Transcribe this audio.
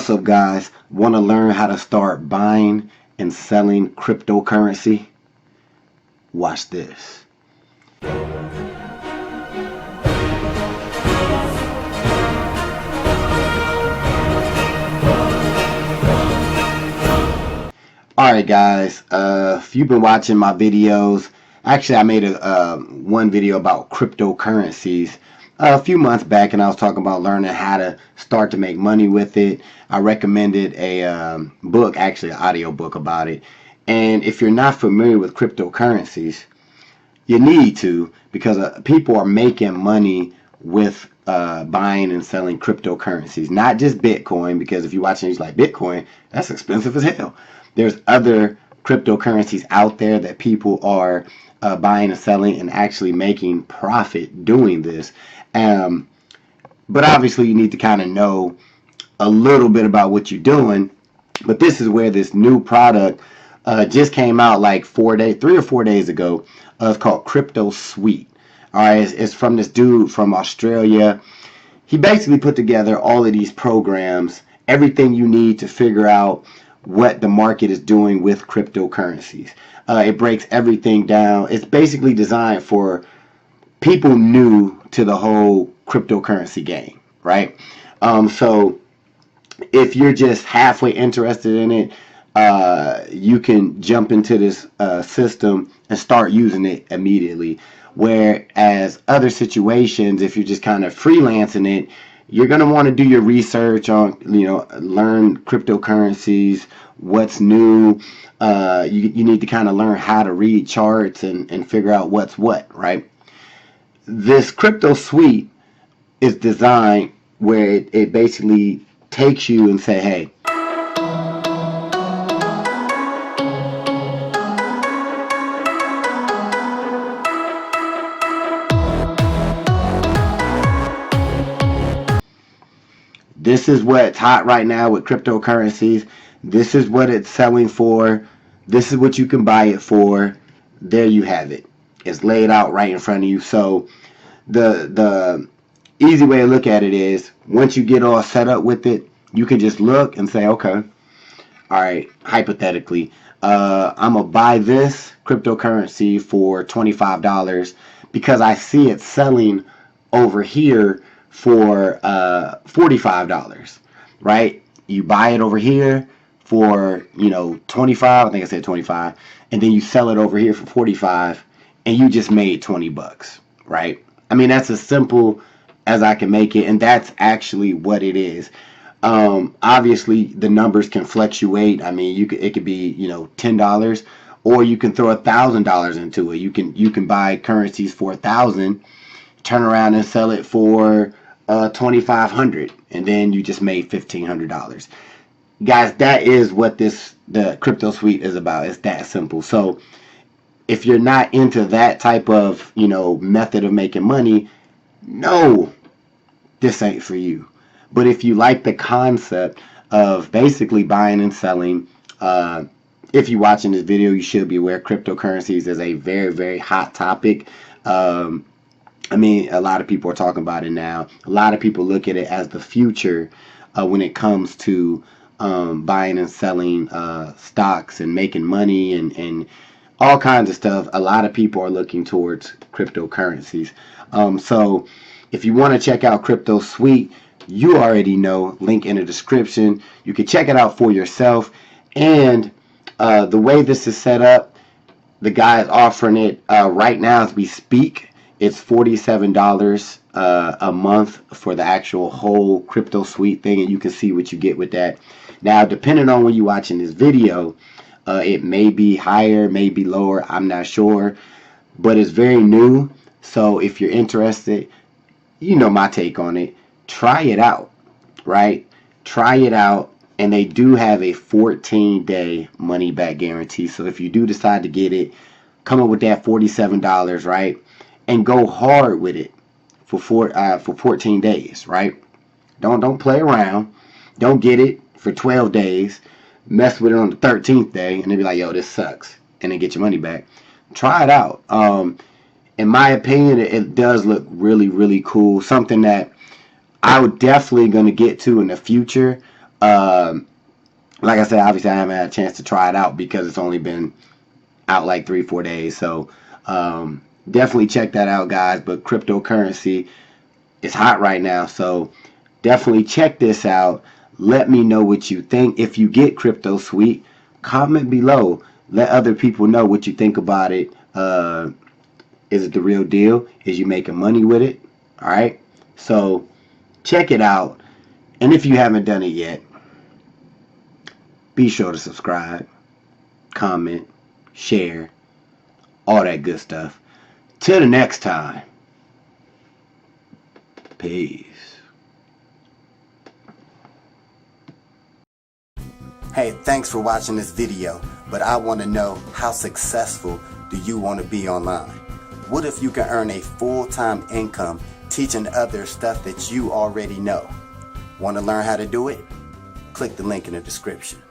What's up, guys? Want to learn how to start buying and selling cryptocurrency? Watch this. Alright, guys, if you've been watching my videos, actually I made one video about cryptocurrencies a few months back, and I was talking about learning how to start to make money with it. I recommended a book, actually an audio book about it. And if you're not familiar with cryptocurrencies, you need to, because people are making money with buying and selling cryptocurrencies, not just Bitcoin, because if you're watching these like Bitcoin, that's expensive as hell. There's other cryptocurrencies out there that people are buying and selling and actually making profit doing this. But obviously you need to kind of know a little bit about what you're doing. But this is where this new product just came out like 3 or 4 days ago. It's called Crypto Suite. Alright, it's from this dude from Australia. He basically put together all of these programs, everything you need to figure out what the market is doing with cryptocurrencies. It breaks everything down. It's basically designed for people new to the whole cryptocurrency game, right? So if you're just halfway interested in it, you can jump into this system and start using it immediately. Whereas other situations, if you're just kind of freelancing it, you're going to want to do your research on, learn cryptocurrencies, what's new. You need to kind of learn how to read charts and figure out what's what, right? This Crypto Suite is designed where it basically takes you and say, hey, this is what's hot right now with cryptocurrencies. This is what it's selling for. This is what you can buy it for. There you have it. It's laid out right in front of you. So the easy way to look at it is, once you get all set up with it, you can just look and say, okay, all right, hypothetically, I'm going to buy this cryptocurrency for $25 because I see it selling over here for $45, right? You buy it over here for 25, I think I said 25, and then you sell it over here for 45, and you just made 20 bucks, right? I mean, that's as simple as I can make it, and that's actually what it is. Obviously the numbers can fluctuate. I mean, it could be $10, or you can throw $1,000 into it. You can buy currencies for $1,000, turn around and sell it for $2,500, and then you just made $1,500. Guys, that is what the Crypto Suite is about. It's that simple. So if you're not into that type of method of making money, no, this ain't for you. But if you like the concept of basically buying and selling, if you're watching this video, you should be aware cryptocurrencies is a very, very hot topic. I mean, a lot of people are talking about it now. A lot of people look at it as the future when it comes to buying and selling stocks and making money and all kinds of stuff. A lot of people are looking towards cryptocurrencies. So if you want to check out Crypto Suite, you already know, link in the description. You can check it out for yourself. And the way this is set up, the guy is offering it right now as we speak. It's $47 a month for the actual whole Crypto Suite thing, and you can see what you get with that. Now, depending on when you're watching this video, it may be higher, may be lower, I'm not sure, but it's very new. So if you're interested, you know my take on it. Try it out, right? Try it out, and they do have a 14-day money-back guarantee. So if you do decide to get it, come up with that $47, right? And go hard with it for 14 days, right? Don't play around. Don't get it for 12 days. Mess with it on the 13th day, and then be like, yo, this sucks, and then get your money back. Try it out. In my opinion, it does look really, really cool. Something that I would definitely going to get to in the future. Like I said, obviously I haven't had a chance to try it out because it's only been out like 3-4 days. So definitely check that out, guys. But cryptocurrency is hot right now, so definitely check this out. Let me know what you think. If you get Crypto Sweet, comment below. Let other people know what you think about it. Is it the real deal? Is you making money with it? All right. So check it out. And if you haven't done it yet, be sure to subscribe, comment, share, all that good stuff. Till the next time. Peace. Hey, thanks for watching this video, but I want to know, how successful do you want to be online? What if you can earn a full-time income teaching others stuff that you already know? Want to learn how to do it? Click the link in the description.